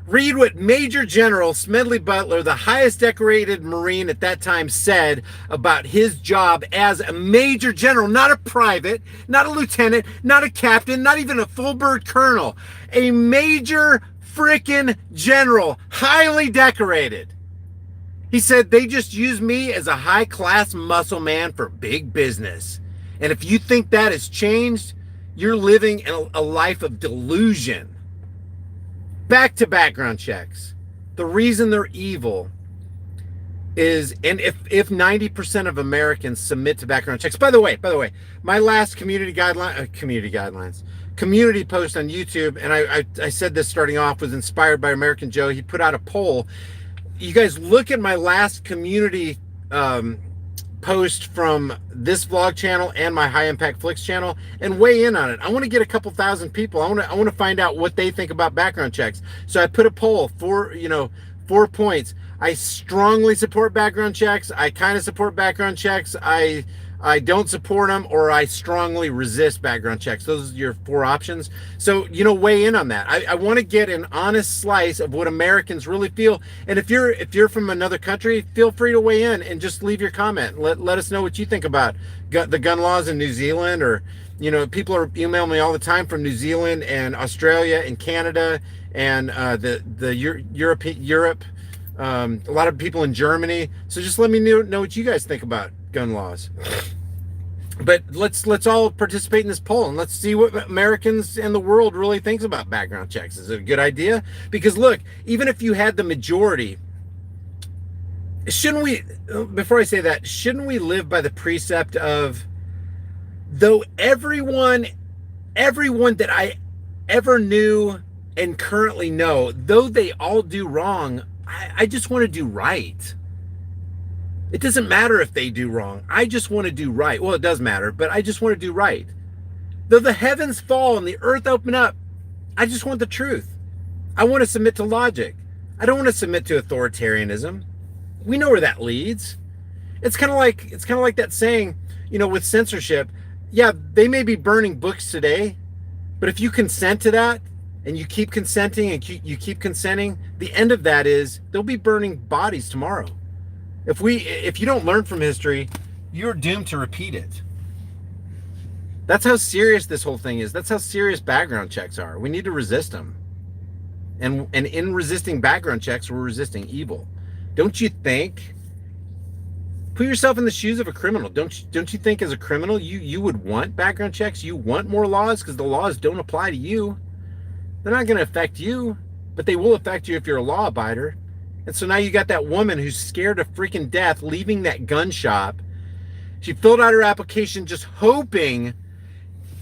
Read what Major General Smedley Butler, the highest decorated Marine at that time, said about his job as a Major General, not a private, not a lieutenant, not a captain, not even a full-bird colonel. A Major frickin' General, highly decorated. He said, they just use me as a high-class muscle man for big business. And if you think that has changed, you're living a life of delusion. Back to background checks. The reason they're evil is, and if 90% of Americans submit to background checks, by the way, my last community post on YouTube, and I said this starting off, was inspired by American Joe. He put out a poll. You guys look at my last community post from this vlog channel and my High Impact Flicks channel and weigh in on it. I want to get a couple thousand people. I want to find out what they think about background checks. So I put a poll for 4 points. I strongly support background checks. I kind of support background checks. I don't support them, or I strongly resist background checks. Those are your 4 options. So, weigh in on that. I want to get an honest slice of what Americans really feel. And if you're from another country, feel free to weigh in and just leave your comment. Let us know what you think about the gun laws in New Zealand, or, people are emailing me all the time from New Zealand and Australia and Canada and Europe. A lot of people in Germany. So just let me know what you guys think about gun laws. But let's all participate in this poll and let's see what Americans and the world really thinks about background checks. Is it a good idea? Because look, even if you had the majority, shouldn't we, before I say that, shouldn't we live by the precept of, though everyone that I ever knew and currently know, though they all do wrong, I just want to do right. It doesn't matter if they do wrong. I just want to do right. Well, it does matter, but I just want to do right. Though the heavens fall and the earth open up, I just want the truth. I want to submit to logic. I don't want to submit to authoritarianism. We know where that leads. It's kind of like that saying, you know, with censorship. Yeah, they may be burning books today, but if you consent to that and you keep consenting and you keep consenting, the end of that is they'll be burning bodies tomorrow. If you don't learn from history, you're doomed to repeat it. That's how serious this whole thing is. That's how serious background checks are. We need to resist them. And in resisting background checks, we're resisting evil. Don't you think? Put yourself in the shoes of a criminal. Don't you think as a criminal you would want background checks? You want more laws because the laws don't apply to you. They're not going to affect you, but they will affect you if you're a law abider. And so now you got that woman who's scared to freaking death leaving that gun shop. She filled out her application just hoping,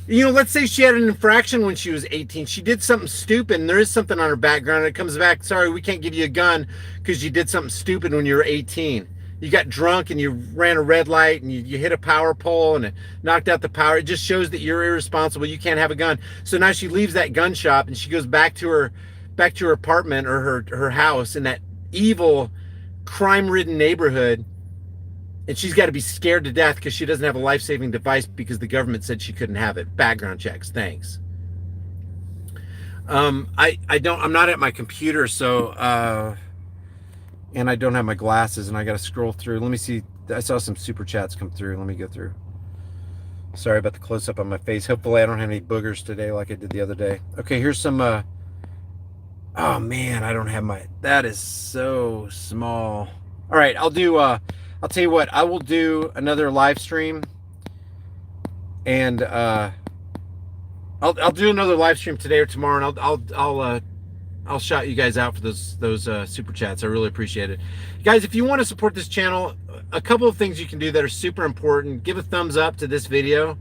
you know, let's say she had an infraction when she was 18. She did something stupid and there is something on her background and it comes back, sorry, we can't give you a gun because you did something stupid when you were 18. You got drunk and you ran a red light and you hit a power pole and it knocked out the power. It just shows that you're irresponsible. You can't have a gun. So now she leaves that gun shop and she goes back to her apartment or her house in that evil, crime-ridden neighborhood, and she's got to be scared to death because she doesn't have a life-saving device because the government said she couldn't have it. Background checks, thanks. I'm not at my computer, so and I don't have my glasses, and I got to scroll through. Let me see. I saw some super chats come through. Let me go through. Sorry about the close-up on my face. Hopefully I don't have any boogers today like I did the other day. Okay, here's some oh man, I don't have my, that is so small. All right, I'll tell you what, I will do another live stream and I'll do another live stream today or tomorrow, and I'll shout you guys out for those super chats. I really appreciate it. Guys, if you want to support this channel, a couple of things you can do that are super important. Give a thumbs up to this video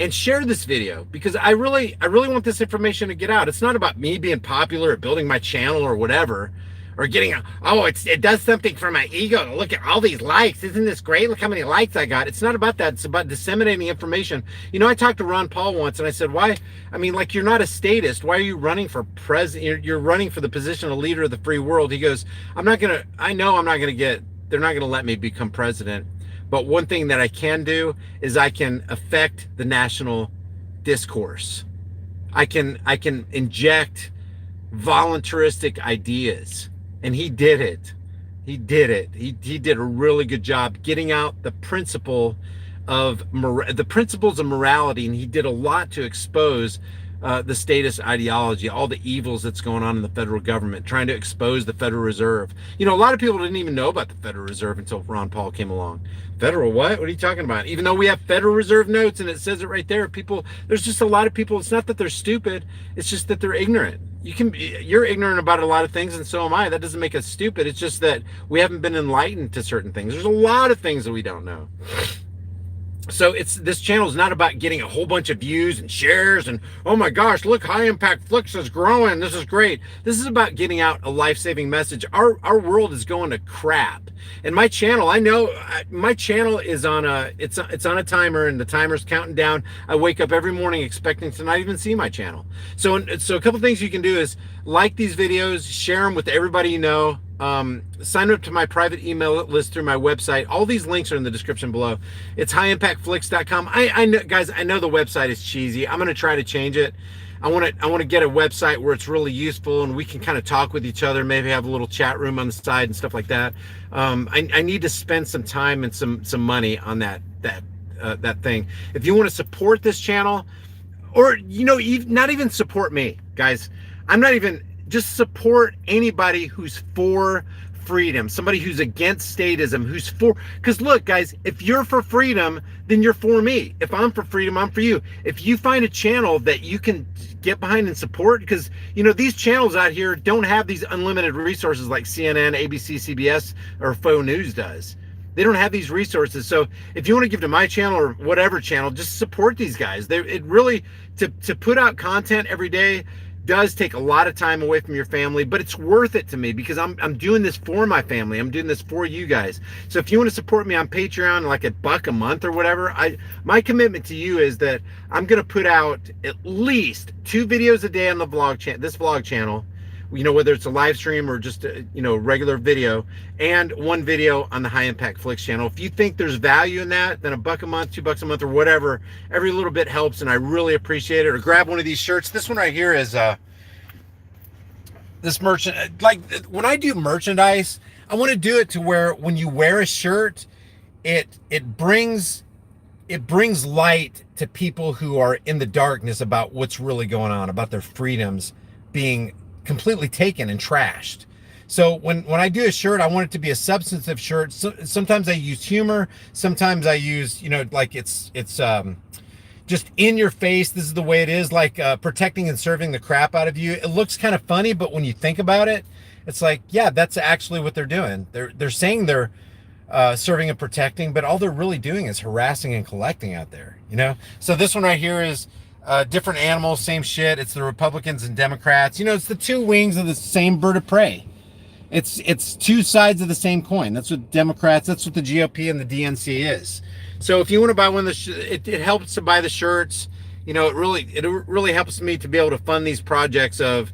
and share this video, because I really want this information to get out. It's not about me being popular or building my channel or whatever, or getting it does something for my ego. Look at all these likes. Isn't this great? Look how many likes I got. It's not about that. It's about disseminating information. You know, I talked to Ron Paul once and I said, why? I mean, like, you're not a statist. Why are you running for president? You're running for the position of leader of the free world. He goes, I know I'm not going to get, they're not going to let me become president. But one thing that I can do is I can affect the national discourse. I can inject voluntaristic ideas. And he did it. He did a really good job getting out the principles of morality, and he did a lot to expose the statist ideology, all the evils that's going on in the federal government, trying to expose the Federal Reserve. You know, a lot of people didn't even know about the Federal Reserve until Ron Paul came along. Federal what? What are you talking about? Even though we have Federal Reserve notes and it says it right there, there's just a lot of people, it's not that they're stupid, it's just that they're ignorant. You're ignorant about a lot of things, and so am I. That doesn't make us stupid. It's just that we haven't been enlightened to certain things. There's a lot of things that we don't know. So this channel is not about getting a whole bunch of views and shares and, oh my gosh, look, HighImpactVlogs is growing. This is great. This is about getting out a life-saving message. Our world is going to crap. And my channel, I know my channel is on it's on a timer, and the timer's counting down. I wake up every morning expecting to not even see my channel. So a couple things you can do is like these videos, share them with everybody you know. Sign up to my private email list through my website. All these links are in the description below. It's HighImpactVlogs.com. I know, guys, I know the website is cheesy. I'm going to try to change it. I want to get a website where it's really useful and we can kind of talk with each other, maybe have a little chat room on the side and stuff like that. I need to spend some time and some money on that thing. If you want to support this channel, or, you know, not even support me, guys, I'm not even, just support anybody who's for freedom, somebody who's against statism, who's for, because look, guys, if you're for freedom, then you're for me. If I'm for freedom, I'm for you. If you find a channel that you can get behind and support, because, you know, these channels out here don't have these unlimited resources like CNN, ABC, CBS, or Faux News does. They don't have these resources. So if you want to give to my channel or whatever channel, just support these guys. It really, to put out content every day does take a lot of time away from your family, but it's worth it to me because I'm doing this for my family. I'm doing this for you guys. So if you want to support me on Patreon, like $1 a month or whatever, my commitment to you is that I'm going to put out at least 2 videos a day on the this vlog channel, you know, whether it's a live stream or just a, you know, regular video, and 1 video on the High Impact Flicks channel. If you think there's value in that, then $1 a month, $2 a month, or whatever, every little bit helps, and I really appreciate it. Or grab one of these shirts. This one right here is this merchant. Like when I do merchandise, I want to do it to where when you wear a shirt, it brings light to people who are in the darkness about what's really going on, about their freedoms being completely taken and trashed. So when I do a shirt, I want it to be a substantive shirt. So, sometimes I use humor. Sometimes I use, you know, like it's just in your face. This is the way it is, like protecting and serving the crap out of you. It looks kind of funny, but when you think about it, it's like, yeah, that's actually what they're doing. They're saying they're serving and protecting, but all they're really doing is harassing and collecting out there, you know? So this one right here is different animals, same shit. It's the Republicans and Democrats. You know, it's the 2 wings of the same bird of prey. It's 2 sides of the same coin. That's what Democrats, that's what the GOP and the DNC is. So if you want to buy one of the, it helps to buy the shirts. You know, it really helps me to be able to fund these projects of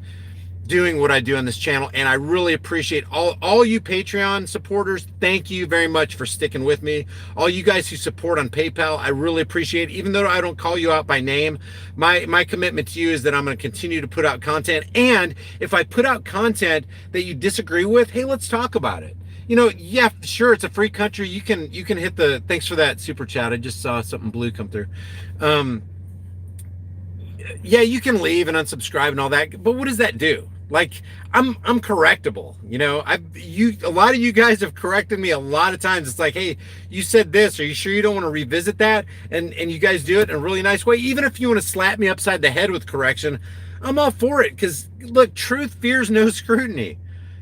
doing what I do on this channel. And I really appreciate all you Patreon supporters. Thank you very much for sticking with me. All you guys who support on PayPal, I really appreciate it. Even though I don't call you out by name, my commitment to you is that I'm going to continue to put out content. And if I put out content that you disagree with, hey, let's talk about it. You know, yeah, sure, it's a free country. You can hit the, thanks for that super chat. I just saw something blue come through. Yeah, you can leave and unsubscribe and all that, but what does that do? Like, I'm correctable, you know. A lot of you guys have corrected me a lot of times. It's like, hey, you said this, are you sure you don't want to revisit that? And you guys do it in a really nice way. Even if you want to slap me upside the head with correction, I'm all for it, because look, truth fears no scrutiny.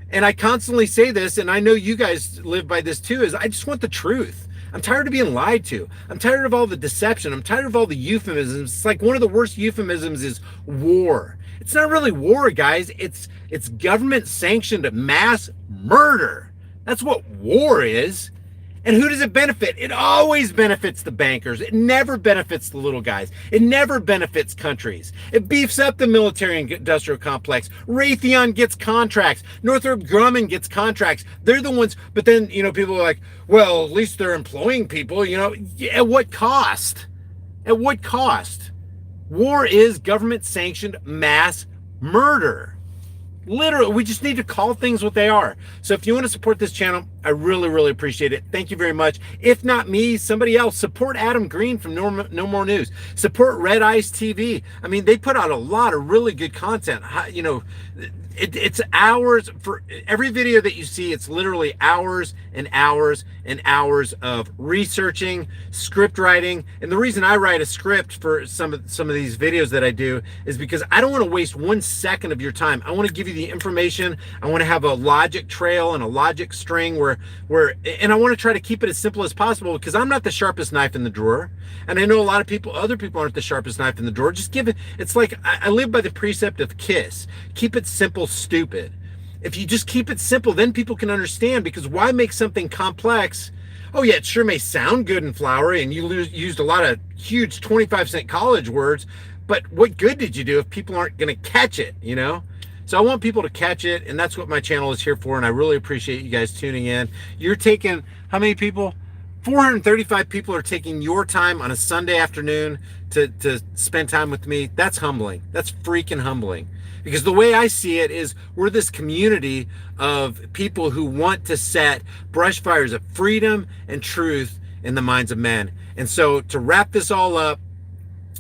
And I constantly say this, and I know you guys live by this too, is I just want the truth. I'm tired of being lied to. I'm tired of all the deception. I'm tired of all the euphemisms. It's like one of the worst euphemisms is war. It's not really war, guys. It's government sanctioned mass murder. That's what war is. And who does it benefit? It always benefits the bankers. It never benefits the little guys. It never benefits countries. It beefs up the military and industrial complex. Raytheon gets contracts. Northrop Grumman gets contracts. They're the ones, but then, you know, people are like, well, at least they're employing people, you know. At what cost? At what cost? War is government sanctioned mass murder. Literally, we just need to call things what they are. So if you want to support this channel, I really, really appreciate it. Thank you very much. If not me, somebody else. Support Adam Green from No More News. Support Red Eyes TV. I mean, they put out a lot of really good content. You know, it's hours for every video that you see. It's literally hours and hours and hours of researching, script writing. And the reason I write a script for some of these videos that I do is because I don't want to waste 1 second of your time. I want to give you the information. I want to have a logic trail and a logic string and I want to try to keep it as simple as possible, because I'm not the sharpest knife in the drawer. And I know a lot of people, other people aren't the sharpest knife in the drawer. Just give it, it's like, I live by the precept of KISS. Keep it simple, stupid. If you just keep it simple, then people can understand, because why make something complex? Oh yeah, it sure may sound good and flowery, and you used a lot of huge 25-cent college words, but what good did you do if people aren't going to catch it, you know? So I want people to catch it, and that's what my channel is here for, and I really appreciate you guys tuning in. You're taking, how many people? 435 people are taking your time on a Sunday afternoon to spend time with me. That's humbling. That's freaking humbling. Because the way I see it is, we're this community of people who want to set brush fires of freedom and truth in the minds of men. And so to wrap this all up,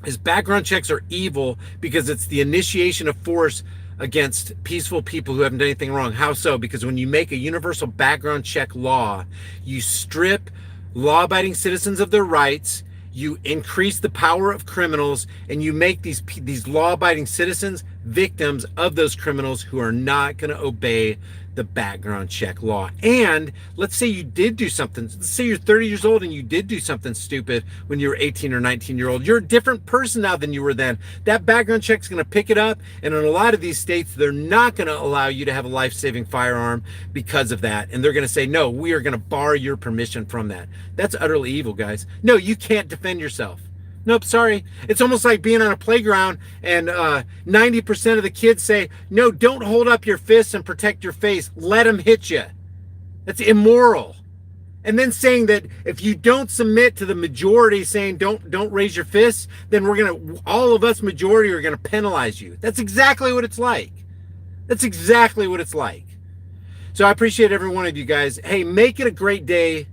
is background checks are evil because it's the initiation of force against peaceful people who haven't done anything wrong. How so? Because when you make a universal background check law, you strip law-abiding citizens of their rights, you increase the power of criminals, and you make these law-abiding citizens victims of those criminals who are not going to obey the background check law. And let's say you did do something. Let's say you're 30 years old and you did do something stupid when you were 18 or 19-year-old. You're a different person now than you were then. That background check's going to pick it up, and in a lot of these states, they're not going to allow you to have a life-saving firearm because of that. And they're going to say, no, we are going to bar your permission from that. That's utterly evil, guys. No, you can't defend yourself. Nope, sorry. It's almost like being on a playground and 90% of the kids say, no, don't hold up your fists and protect your face. Let them hit you. That's immoral. And then saying that if you don't submit to the majority saying don't raise your fists, then all of us majority are going to penalize you. That's exactly what it's like. That's exactly what it's like. So I appreciate every one of you guys. Hey, make it a great day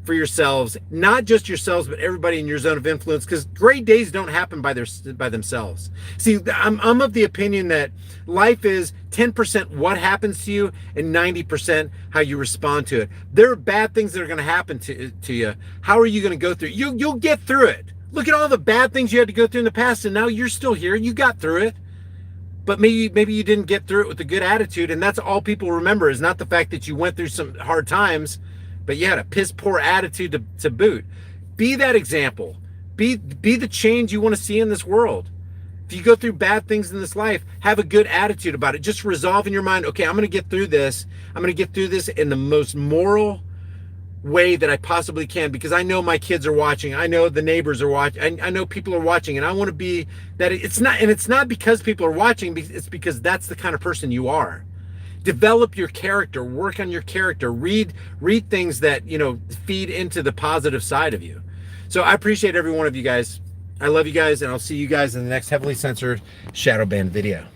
for yourselves, not just yourselves, but everybody in your zone of influence, because great days don't happen by themselves. See, I'm of the opinion that life is 10% what happens to you and 90% how you respond to it. There are bad things that are going to happen to you. How are you going to go through it? You'll get through it. Look at all the bad things you had to go through in the past, and now you're still here. You got through it. But maybe you didn't get through it with a good attitude, and that's all people remember, is not the fact that you went through some hard times, but you had a piss poor attitude to boot. Be that example. Be the change you want to see in this world. If you go through bad things in this life, have a good attitude about it. Just resolve in your mind, okay, I'm going to get through this. I'm going to get through this in the most moral way that I possibly can, because I know my kids are watching. I know the neighbors are watching. I know people are watching, and I want to be that. It's not because people are watching. It's because that's the kind of person you are. Develop your character, work on your character, read things that, feed into the positive side of you. So I appreciate every one of you guys. I love you guys, and I'll see you guys in the next heavily censored shadow banned video.